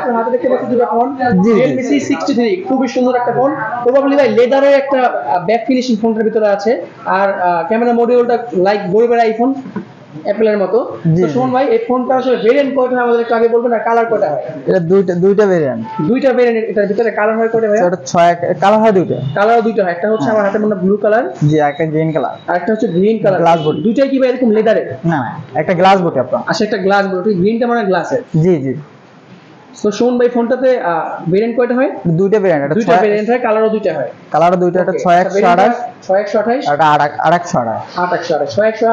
আপনার হাতে দেখতে পাচ্ছেন দুটো ফোন Realme C63 খুবই সুন্দর একটা ফোন প্রবাবলি ভাই লেদারের একটা ব্যাক ফিনিশিং ফোনটার ভিতরে আছে আর ক্যামেরা মডিউলটা লাইক গরিবের আইফোন অ্যাপলের মতো তো সুমন ভাই এই ফোনটা আসলে ভেরিয়েন্ট কয়টা হয় আমাদের একটু আগে বলবেন আর কালার কয়টা হয় এটা দুইটা ভেরিয়েন্ট এটার ভিতরে কালার হয় কয়টা ভাই এটা 6 কালার হয় দুইটা কালারও দুইটা হয় একটা হচ্ছে আমার হাতে মনে ব্লু কালার জি একটা গ্রিন কালার আর একটা হচ্ছে গ্রিন কালার গ্লাস বডি দুইটাই কি ভাই এরকম লেদারের না একটা গ্লাস বডি আপনার আচ্ছা একটা গ্লাস বডি গ্রিনটা মানে গ্লাসের জি জি তো সুমন ভাই ফোনটাতে ভেরিয়েন্ট কয়টা হয় দুইটা ভেরিয়েন্ট এটা দুইটা ভেরিয়েন্ট হয় কালারও দুইটা হয় কালারও দুইটা এটা 6128 6128 এটা 8128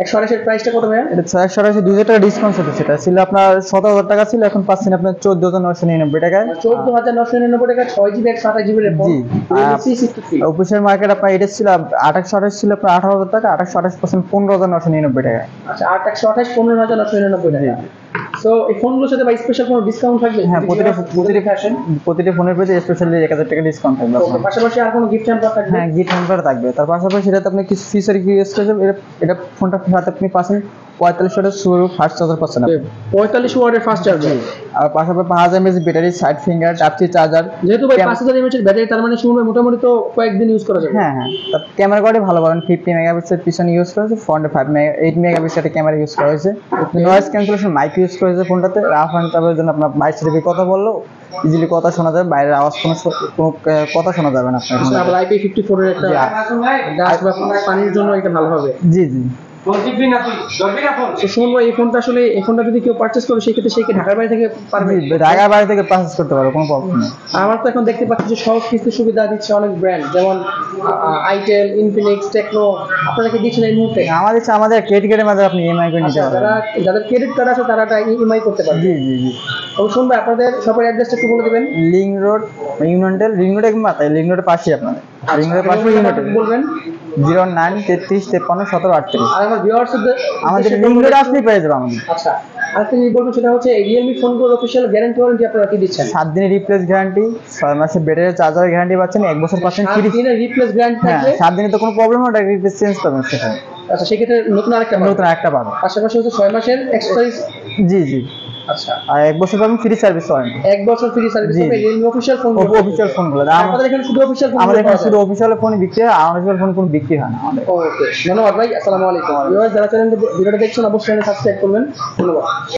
128 এর প্রাইসটা কত ভাই এটা 6128 2000 টাকা ডিসকাউন্ট ছিল সেটা ছিল আপনার 17000 টাকা ছিল এখন পাচ্ছেন আপনি 14999 টাকায় 14999 টাকা 6GB 128GB এর ফোন অফিসিয়াল মার্কেট আপনার এটা ছিল 2828 ছিল আপনার 18000 টাকা 2828% 15999 টাকা আচ্ছা 2828 15999 টাকা সো এই ফোনগুলোর সাথে ভাই স্পেশাল কোনো ডিসকাউন্ট থাকবে হ্যাঁ প্রতিটা ফোনের প্রতি স্পেশালি 1000 টাকা ডিসকাউন্ট থাকবে আপনার পাশাপাশি আর কোনো গিফট হ্যাম্পার থাকবে হ্যাঁ গিফট হ্যাম্পার থাকবে তার পাশাপাশি সেটাতে আপনি কিছু ফিচার ইউজ করবেন এটা ফোনটা সাথে আপনি পাচ্ছেন 45 ওয়াটের শুরু ফাস্ট চার্জার পাচ্ছেন আপনি 45 ওয়াটের ফাস্ট চার্জার আর পাশাপাশি 5000 mAh battery side finger type C charger যেহেতু ভাই 5000 mAh এর ব্যাটারি তার মানে শুনবে মোটামুটি তো কয়েকদিন ইউজ করা যাবে হ্যাঁ তার ক্যামেরা কোয়ালিটি ভালো পাবেন 50 মেগাপিক্সেল পিছনে ইউজ করা হয়েছে ফ্রন্টে 8 মেগাপিক্সেল ক্যামেরা ইউজ করা হয়েছে নয়েজ ক্যান্সেলেশন মাইক ইউজ করা হয়েছে ফোনটাতে রাফ অ্যান্ড টাফের জন্য আপনার বাইরে থেকে কথা বললো ইজিলি কথা শোনা যাবে বাইরের আওয়াজ কোনো কথা শোনা যাবে না আপনার আবার IP54 এর একটা ডাস্ট বা পানির জন্য এটা ভালো হবে জি জি সুমন ভাই এই ফোনটা আসলে এই ফোনটা যদি কেউ পারচেজ করে সেক্ষেত্রে সে কি ঢাকার বাইরে থেকে পারবে ঢাকার বাইরে থেকে পারচেজ করতে পারবে কোনো প্রবলেম নেই আমার তো এখন দেখতে পাচ্ছি যে সব কিছু সুবিধা দিচ্ছে অনেক ব্র্যান্ড যেমন আইটেল ইনফিনিক্স টেকনো আপনারা কি দিচ্ছেন এই মুহূর্তে আমাদের ক্রেডিট কার্ডের মাধ্যমে আপনি ইএমআই করে নিতে পারবেন যাদের ক্রেডিট কার্ড আছে তারা ইএমআই করতে পারবে জি জি জি তবে শুনবে আপনাদের শপের অ্যাড্রেসটা একটু বলে দিবেন লিংক রোড ইউনিয়নটেল লিংক রোড একদম মাথায় লিংক রোডের পাশেই আপনাদের লিংক রোডের পাশে ইউনিয়নটেল বলবেন 0933531738 আর আমার ভিউয়ার্সদের আমাদের লিংক রোড আসলেই পেয়ে যাবে আমাদের আচ্ছা আরেকটা জিনিস বলবো সেটা হচ্ছে Realme ফোনগুলোর অফিশিয়াল গ্যারান্টি ওয়ারেন্টি আপনারা কি দিচ্ছেন 7 দিনের রিপ্লেস গ্যারান্টি 6 মাসের ব্যাটারি চার্জার গ্যারান্টি পাচ্ছেন 1 বছর পাচ্ছেন ফ্রি 7 দিনের রিপ্লেস গ্যারান্টি থাকবে 7 দিনে তো কোনো প্রবলেম হবে না রিপ্লেস চেঞ্জ পাবেন সেটা আচ্ছা সেক্ষেত্রে নতুন আরেকটা পাবেন পাশাপাশি হচ্ছে 6 মাসের এক্সট্রা জি জি আচ্ছা আর 1 বছর পাবেন ফ্রি সার্ভিস ওয়ারেন্টি 1 বছর ফ্রি সার্ভিস হবে Realme অফিশিয়াল ফোনগুলো আমাদের এখানে শুধু অফিশিয়াল ফোন আমাদের এখানে শুধু অফিশিয়াল ফোন বিক্রি হয় আনঅফিশিয়াল ফোন কোনো বিক্রি হয় না আমাদের ওকে ধন্যবাদ ভাই আসসালামু আলাইকুম ভিউয়ার্স যারা চ্যানেলটা ভিডিওটা দেখছেন অবশ্যই সাবস্ক্রাইব করবেন ধন্যবাদ